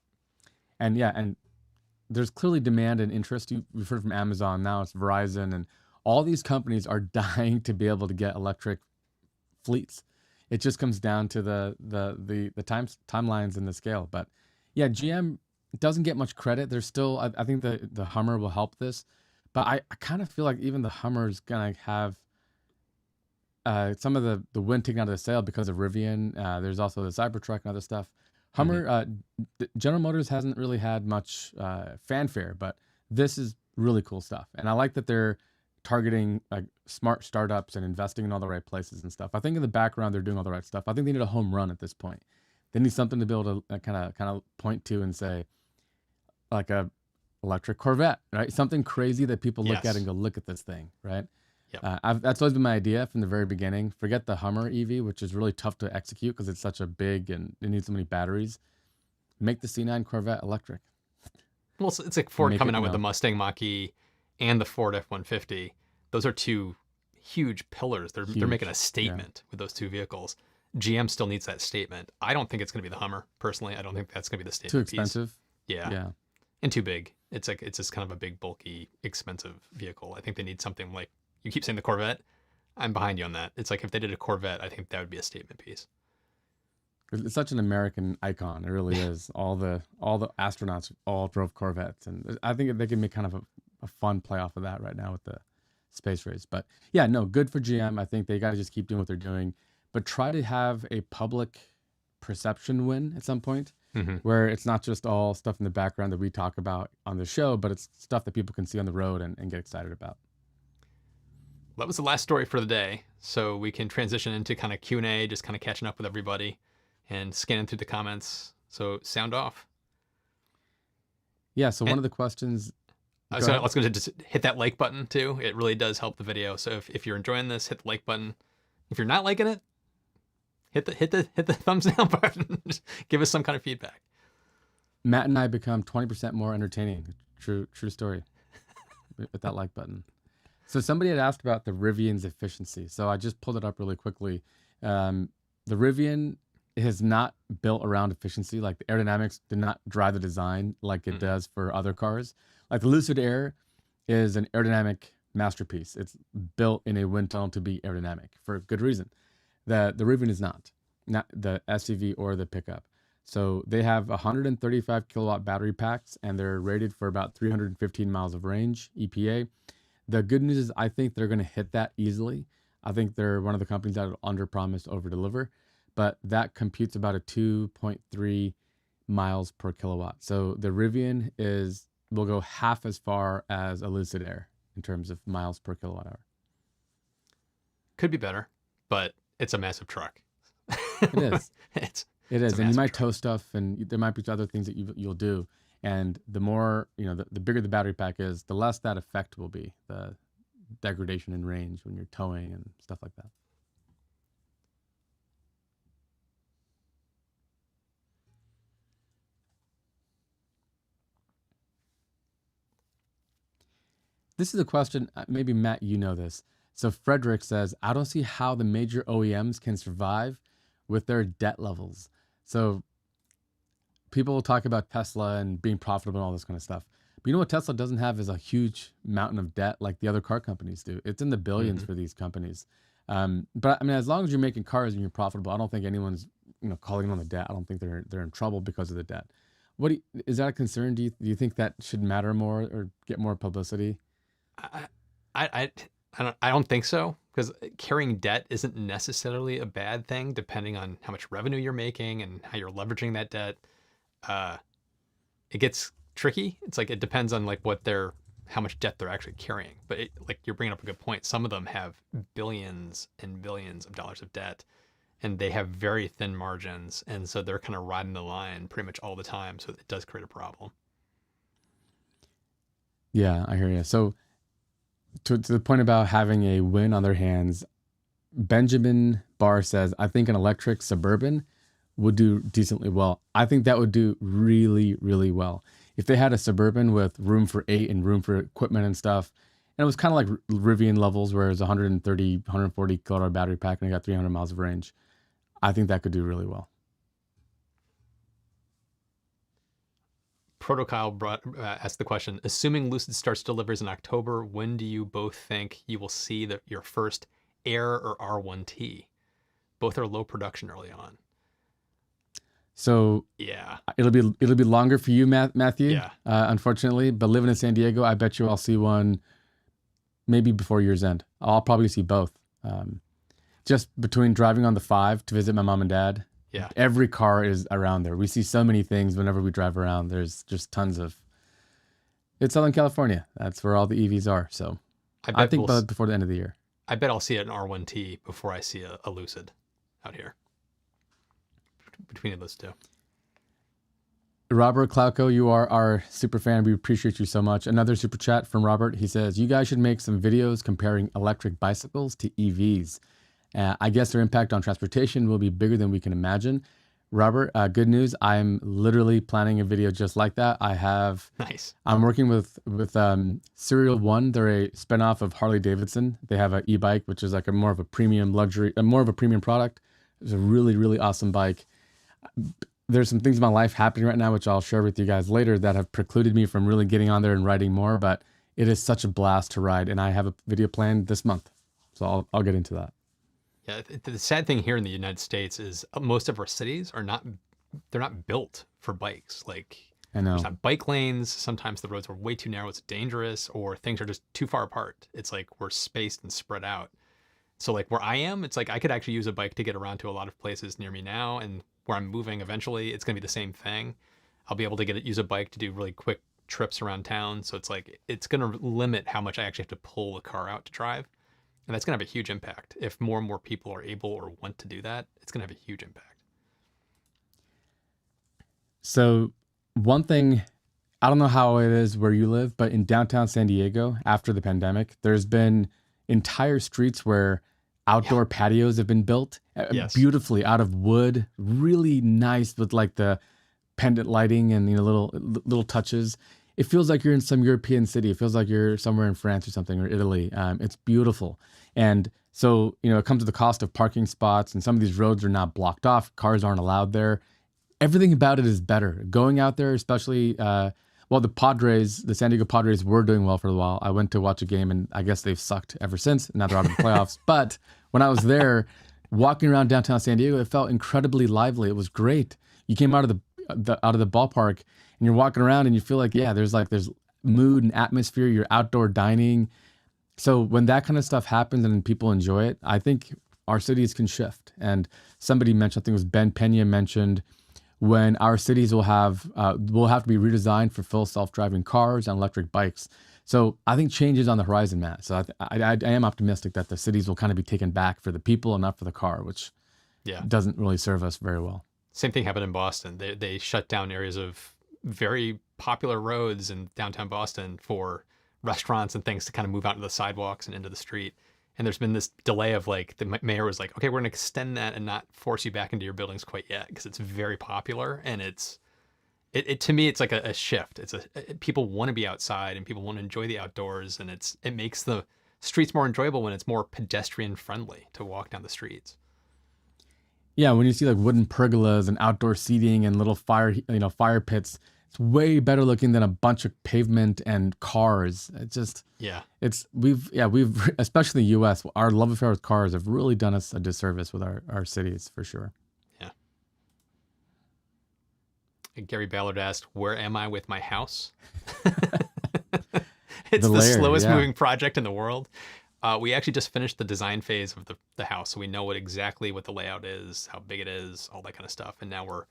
And there's clearly demand and interest. We've heard from Amazon, now it's Verizon, and all these companies are dying to be able to get electric fleets. It just comes down to the timelines and the scale. But yeah, GM doesn't get much credit. There's still, I think the Hummer will help this, but I kind of feel like even the Hummer is gonna have some of the wind taken out of the sail because of Rivian. There's also the Cybertruck and other stuff. Hummer, General Motors hasn't really had much fanfare, but this is really cool stuff. And I like that they're targeting like smart startups and investing in all the right places and stuff. I think in the background they're doing all the right stuff. I think they need a home run at this point. They need something to be able to kind of point to and say, like a electric Corvette, right? Something crazy that people look at and go, look at this thing, right? Yep. That's always been my idea from the very beginning. Forget the Hummer EV, which is really tough to execute because it's such a big and it needs so many batteries. Make the C9 Corvette electric. Well, it's like Ford coming out with the Mustang Mach-E and the Ford F-150. Those are two huge pillars. They're making a statement with those two vehicles. GM still needs that statement. I don't think it's going to be the Hummer, personally. I don't think that's going to be the statement. Too expensive. Piece. Yeah. And too big. It's just kind of a big, bulky, expensive vehicle. I think they need something like, you keep saying the Corvette. I'm behind you on that. It's like if they did a Corvette, I think that would be a statement piece. It's such an American icon. It really is. All the astronauts all drove Corvettes, and I think they can make kind of a fun play off of that right now with the space race. But yeah, no, good for GM. I think they got to just keep doing what they're doing, but try to have a public perception win at some point. Where it's not just all stuff in the background that we talk about on the show, but it's stuff that people can see on the road and get excited about. That was the last story for the day. So we can transition into kind of Q&A, just kind of catching up with everybody and scanning through the comments. So sound off. Yeah, so one of the questions... I was going to just hit that like button too. It really does help the video. So if you're enjoying this, hit the like button. If you're not liking it, hit the thumbs down button. Just give us some kind of feedback. Matt and I become 20% more entertaining. True story. With that like button. So somebody had asked about the Rivian's efficiency. So I just pulled it up really quickly. The Rivian is not built around efficiency. Like the aerodynamics did not drive the design like it does for other cars. Like the Lucid Air is an aerodynamic masterpiece. It's built in a wind tunnel to be aerodynamic for good reason. The Rivian is not the SUV or the pickup. So they have 135 kilowatt battery packs, and they're rated for about 315 miles of range, EPA. The good news is I think they're going to hit that easily. I think they're one of the companies that will under-promise, over-deliver, but that computes about a 2.3 miles per kilowatt. So the Rivian will go half as far as a Lucid Air in terms of miles per kilowatt hour. Could be better, but it's a massive truck. It is. It is, and you might tow stuff, and there might be other things that you'll do. And the more, the bigger the battery pack is, the less that effect will be, the degradation in range when you're towing and stuff like that. This is a question, maybe Matt, you know this. So Frederick says, I don't see how the major OEMs can survive with their debt levels. So people will talk about Tesla and being profitable and all this kind of stuff. But you know what Tesla doesn't have is a huge mountain of debt like the other car companies do. It's in the billions for these companies. But I mean, as long as you're making cars and you're profitable, I don't think anyone's calling on the debt. I don't think they're in trouble because of the debt. Is that a concern? Do you think that should matter more or get more publicity? I don't think so, because carrying debt isn't necessarily a bad thing, depending on how much revenue you're making and how you're leveraging that debt. It gets tricky. It's like it depends on how much debt they're actually carrying. But you're bringing up a good point. Some of them have billions and billions of dollars of debt, and they have very thin margins, and so they're kind of riding the line pretty much all the time. So it does create a problem. Yeah, I hear you. So to the point about having a win on their hands, Benjamin Barr says, I think an electric Suburban would do decently well. I think that would do really, really well. If they had a Suburban with room for 8 and room for equipment and stuff, and it was kind of like Rivian levels where it's 130, 140 kilowatt battery pack and it got 300 miles of range, I think that could do really well. Protocol asked the question, assuming Lucid starts deliveries in October, when do you both think you will see your first Air or R1T? Both are low production early on. So yeah, it'll be longer for you, Matthew. Yeah. Unfortunately, but living in San Diego, I bet you I'll see one maybe before year's end. I'll probably see both. Just between driving on the 5 to visit my mom and dad. Yeah. Every car is around there. We see so many things whenever we drive around. There's just tons of. It's Southern California. That's where all the EVs are. So I think before the end of the year. I bet I'll see an R1T before I see a Lucid out here. Between those two. Robert Klauko, you are our super fan. We appreciate you so much. Another super chat from Robert. He says, you guys should make some videos comparing electric bicycles to EVs. I guess their impact on transportation will be bigger than we can imagine. Robert, good news. I'm literally planning a video just like that. Nice. I'm working with Serial One. They're a spinoff of Harley Davidson. They have an e-bike, which is like more of a premium product. It's a really, really awesome bike. There's some things in my life happening right now, which I'll share with you guys later, that have precluded me from really getting on there and riding more, but it is such a blast to ride. And I have a video planned this month. So I'll get into that. Yeah, the sad thing here in the United States is most of our cities they're not built for bikes. Like, I know. There's not bike lanes. Sometimes the roads are way too narrow. It's dangerous, or things are just too far apart. It's like we're spaced and spread out. So like where I am, it's like I could actually use a bike to get around to a lot of places near me now. And where I'm moving eventually, it's going to be the same thing. I'll be able to use a bike to do really quick trips around town. So it's like, it's going to limit how much I actually have to pull the car out to drive. And that's going to have a huge impact. If more and more people are able or want to do that, it's going to have a huge impact. So one thing, I don't know how it is where you live, but in downtown San Diego, after the pandemic, there's been entire streets where outdoor patios have been built beautifully out of wood, really nice with like the pendant lighting and little touches. It feels like you're in some European city. It feels like you're somewhere in France or something, or Italy. It's beautiful. And so, it comes to the cost of parking spots, and some of these roads are not blocked off. Cars aren't allowed there. Everything about it is better. Going out there, especially, the San Diego Padres were doing well for a while. I went to watch a game, and I guess they've sucked ever since. Now they're out of the playoffs. But when I was there, walking around downtown San Diego, it felt incredibly lively. It was great. You came out of the ballpark, and you're walking around, and you feel like, there's mood and atmosphere. You're outdoor dining. So when that kind of stuff happens and people enjoy it, I think our cities can shift. And somebody mentioned, I think it was Ben Pena mentioned, when our cities will have to be redesigned for full self-driving cars and electric bikes. So I think change is on the horizon, Matt. So I am optimistic that the cities will kind of be taken back for the people and not for the car, which doesn't really serve us very well. Same thing happened in Boston. They shut down areas of very popular roads in downtown Boston for restaurants and things to kind of move out to the sidewalks and into the street. And there's been this delay of the mayor was like, okay, we're going to extend that and not force you back into your buildings quite yet because it's very popular. And it to me, it's like a shift. People want to be outside and people want to enjoy the outdoors. And it makes the streets more enjoyable when it's more pedestrian friendly to walk down the streets. Yeah, when you see wooden pergolas and outdoor seating and little fire pits, it's way better looking than a bunch of pavement and cars. It's just, we've especially in the U.S., our love affair with cars have really done us a disservice with our cities for sure. Yeah. Gary Ballard asked, "Where am I with my house?" It's the slowest moving project in the world. We actually just finished the design phase of the house, so we know exactly what the layout is, how big it is, all that kind of stuff. And now we're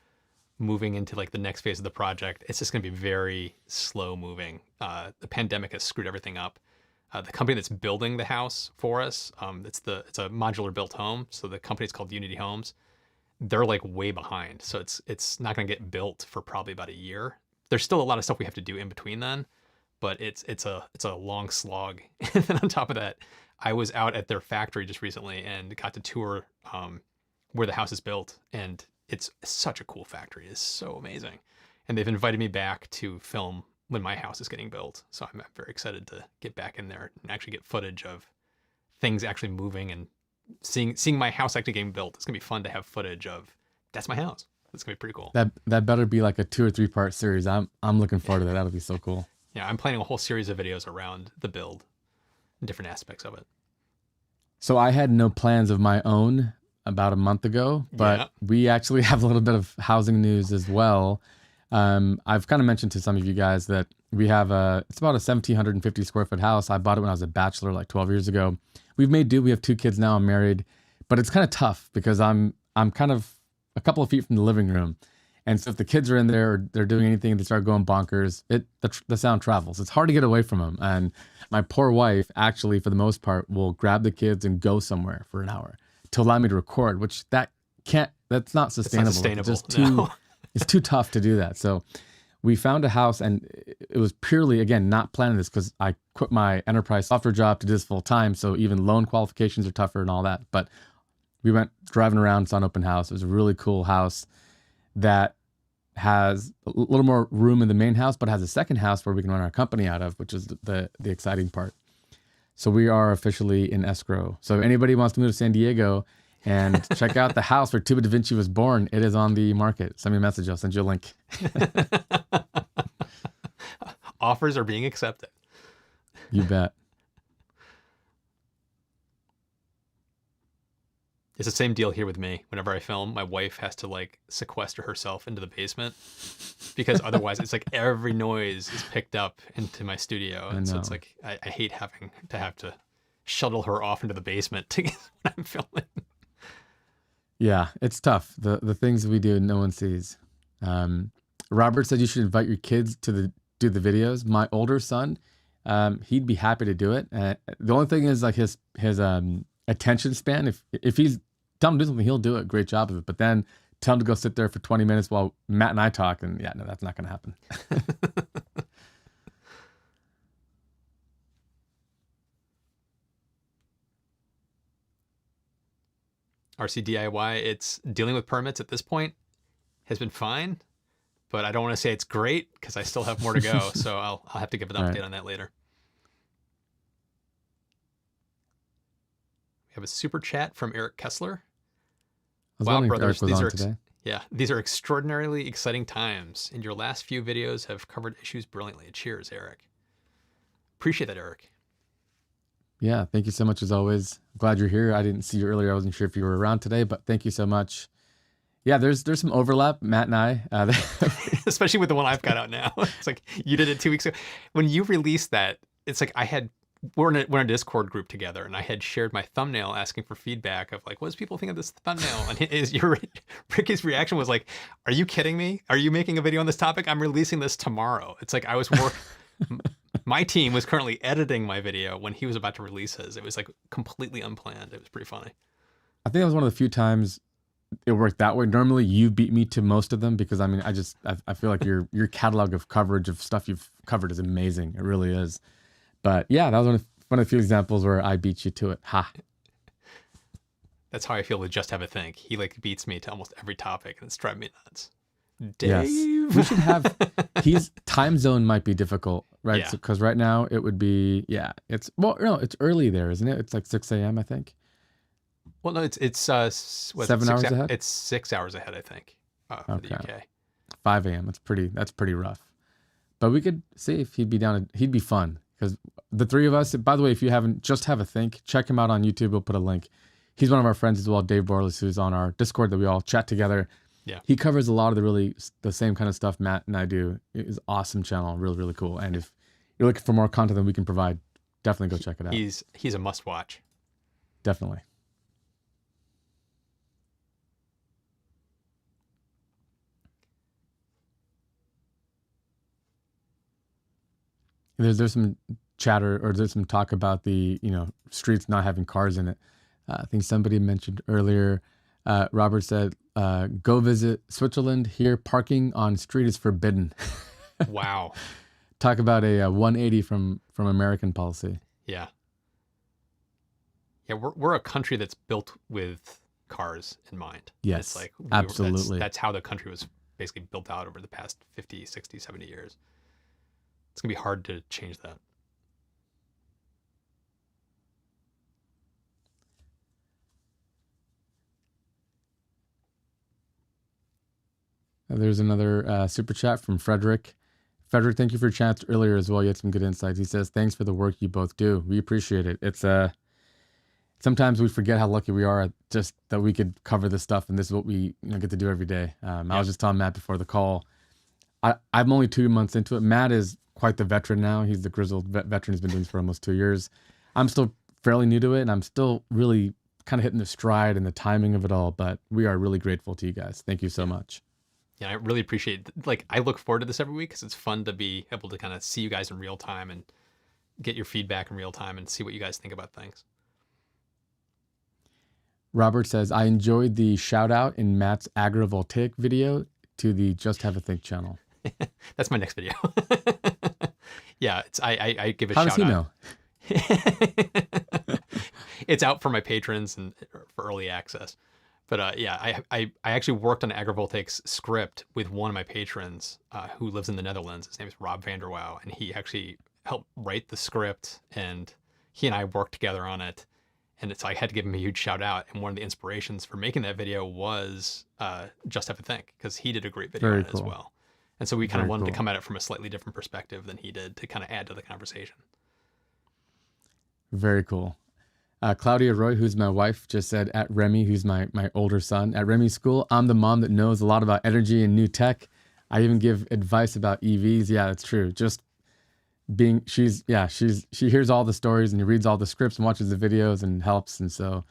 moving into the next phase of the project. It's just going to be very slow moving. The pandemic has screwed everything up. The company that's building the house for us, it's a modular built home. So the company's called Unity Homes. They're way behind. So it's not going to get built for probably about a year. There's still a lot of stuff we have to do in between then, but it's a long slog. And then on top of that, I was out at their factory just recently and got to tour where the house is built, and it's such a cool factory. It's so amazing. And they've invited me back to film when my house is getting built. So I'm very excited to get back in there and actually get footage of things actually moving and seeing my house actually getting built. It's going to be fun to have footage of, that's my house. It's going to be pretty cool. That better be a 2 or 3 part series. I'm looking forward to that. That'll be so cool. Yeah, I'm planning a whole series of videos around the build and different aspects of it. So I had no plans of my own about a month ago, but we actually have a little bit of housing news as well. I've kind of mentioned to some of you guys that we have it's about a 1,750 square foot house. I bought it when I was a bachelor 12 years ago. We've made do. We have 2 kids now. I'm married, but it's kind of tough because I'm kind of a couple of feet from the living room. And so if the kids are in there or they're doing anything, they start going bonkers, the sound travels. It's hard to get away from them. And my poor wife actually, for the most part, will grab the kids and go somewhere for an hour to allow me to record, which that's not sustainable. It's not sustainable. It's just it's too tough to do that. So we found a house, and it was purely, again, not planning this because I quit my enterprise software job to do this full time. So even loan qualifications are tougher and all that. But we went driving around, saw an open house. It was a really cool house that has a little more room in the main house, but has a second house where we can run our company out of, which is the exciting part. So we are officially in escrow. So if anybody wants to move to San Diego and check out the house where Tuba Da Vinci was born, it is on the market. Send me a message. I'll send you a link. Offers are being accepted. You bet. It's the same deal here with me. Whenever I film, my wife has to sequester herself into the basement because otherwise it's every noise is picked up into my studio. And so it's I hate having to shuttle her off into the basement to get when I'm filming. Yeah, it's tough. The things we do, no one sees. Robert said you should invite your kids to do the videos. My older son, he'd be happy to do it. The only thing is his attention span. If he's tell him to do something, he'll do a great job of it. But then tell him to go sit there for 20 minutes while Matt and I talk, and no, that's not going to happen. RC DIY, it's dealing with permits at this point has been fine but I don't want to say it's great because I still have more to go. So I'll have to give an update Right. on that later. We have a super chat from Eric Kessler. I was Wow, wondering if brothers, Eric was on today. these are extraordinarily exciting times, and your last few videos have covered issues brilliantly. Cheers, Eric. Appreciate that, Eric. Yeah, thank you so much as always. Glad you're here. I didn't see you earlier. I wasn't sure if you were around today, but thank you so much. Yeah, there's some overlap, Matt and I. Especially with the one I've got out now. It's like you did it 2 weeks ago. When you released that, it's like we're in a Discord group together, and I had shared my thumbnail asking for feedback of like, what does people think of this thumbnail? And Ricky's reaction was like, "Are you kidding me? Are you making a video on this topic? I'm releasing this tomorrow." It's like my team was currently editing my video when he was about to release his. It was like completely unplanned. It was pretty funny. I think that was one of the few times it worked that way. Normally you beat me to most of them because I mean, I feel like your catalog of coverage of stuff you've covered is amazing. It really is. But yeah, that was one of the few examples where I beat you to it. Ha. That's how I feel with Just Have a Think. He like beats me to almost every topic, and it's driving me nuts. Dave. Yes. We should have his time zone might be difficult, right? Yeah. Because right now it would be, it's early there, isn't it? It's like 6 a.m. I think. Well, no, it's 7 hours ahead. It's 6 hours ahead, I think, for the UK. 5 a.m. That's pretty rough. But we could see if he'd be down. He'd be fun because the three of us. By the way, if you haven't, Just Have a Think, check him out on YouTube. We'll put a link. He's one of our friends as well, Dave Borles, who's on our Discord that we all chat together. Yeah, he covers a lot of the same kind of stuff Matt and I do. It's an awesome channel, really, really cool. And if you're looking for more content than we can provide, definitely go check it out. He's a must watch. Definitely. There's some chatter or there's some talk about the streets not having cars in it. I think somebody mentioned earlier. Robert said, "Go visit Switzerland. Here, parking on street is forbidden." Wow. Talk about a 180 from American policy. Yeah. Yeah, we're a country that's built with cars in mind. Yes, it's like absolutely. That's how the country was basically built out over the past 50, 60, 70 years. It's going to be hard to change that. There's another super chat from Frederick. Frederick, thank you for your chats earlier as well. You had some good insights. He says, "Thanks for the work you both do. We appreciate it. It's sometimes we forget how lucky we are just that we could cover this stuff, and this is what we get to do every day." I was just telling Matt before the call, I'm only 2 months into it. Matt is quite the veteran now. He's the grizzled veteran. He's been doing this for almost 2 years. I'm still fairly new to it, and I'm still really kind of hitting the stride and the timing of it all, but we are really grateful to you guys. Thank you so much. Yeah, I really appreciate it. Like, I look forward to this every week because it's fun to be able to kind of see you guys in real time and get your feedback in real time and see what you guys think about things. Robert says, "I enjoyed the shout out in Matt's agrivoltaic video to the Just Have a Think channel." That's my next video. Yeah, I give a How shout does he out. know? It's out for my patrons and for early access. But yeah, I actually worked on agrivoltaics script with one of my patrons who lives in the Netherlands. His name is Rob Vanderwouw, and he actually helped write the script, and he and I worked together on it. And so I had to give him a huge shout out. And one of the inspirations for making that video was Just Have a Think, because he did a great video on it as well. And so we kind of wanted to come at it from a slightly different perspective than he did to kind of add to the conversation. Very cool. Claudia Roy, who's my wife, just said, "At Remy," who's my older son, "At Remy's school, I'm the mom that knows a lot about energy and new tech. I even give advice about EVs." Yeah, that's true. Just being, she hears all the stories and reads all the scripts and watches the videos and helps. And so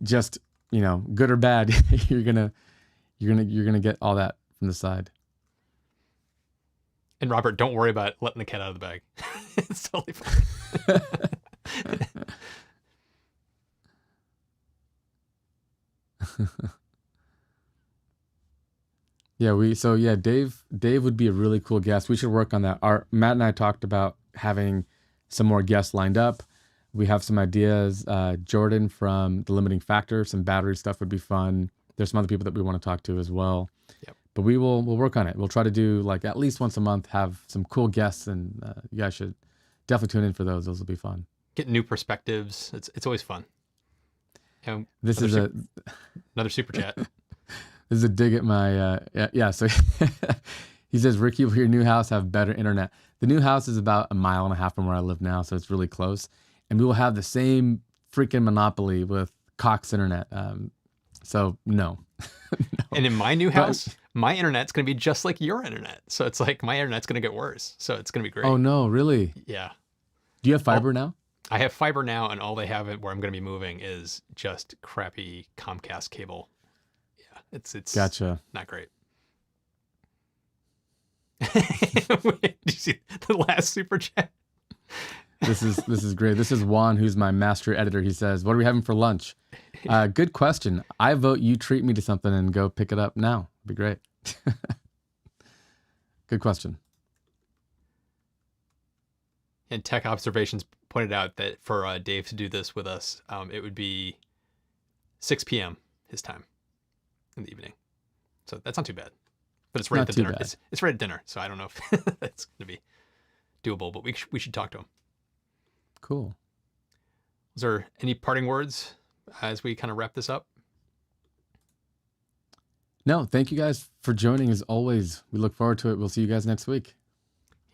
just, good or bad, you're gonna get all that from the side. And Robert, don't worry about letting the cat out of the bag. It's totally fine. Dave would be a really cool guest. We should work on that. Matt and I talked about having some more guests lined up. We have some ideas. Jordan from The Limiting Factor, some battery stuff would be fun. There's some other people that we want to talk to as well. Yep. But we'll work on it. We'll try to do like at least once a month, have some cool guests, and you guys should definitely tune in for those. Those will be fun. Get new perspectives. It's always fun. This is another super chat. This is a dig at my yeah. So he says, Ricky, will your new house have better internet? The new house is about 1.5 miles from where I live now, so it's really close. And we will have the same freaking monopoly with Cox internet. So no. No. And in my new house, my internet's going to be just like your internet. So it's like my internet's going to get worse. So it's going to be great. Oh no, really? Yeah. Do you have fiber now? I have fiber now, and all they have where I'm going to be moving is just crappy Comcast cable. Yeah, it's gotcha. Not great. Did you see the last super chat? This is great. This is Juan, who's my master editor. He says, "What are we having for lunch?" Good question. I vote you treat me to something and go pick it up now. It'd be great. Good question. And Tech Observations pointed out that for Dave to do this with us, it would be 6 p.m. his time in the evening. So that's not too bad. But it's right at the dinner. It's right at dinner, so I don't know if that's going to be doable, but we should talk to him. Cool. Is there any parting words as we kind of wrap this up? No, thank you guys for joining as always. We look forward to it. We'll see you guys next week.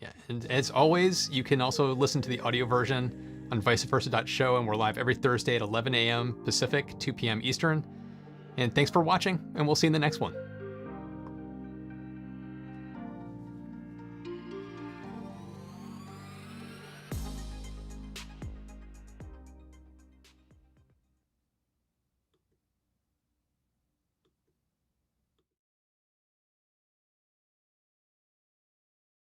Yeah, and as always, you can also listen to the audio version on viceversa.show, and we're live every Thursday at 11 a.m. Pacific, 2 p.m. Eastern. And thanks for watching, and we'll see you in the next one.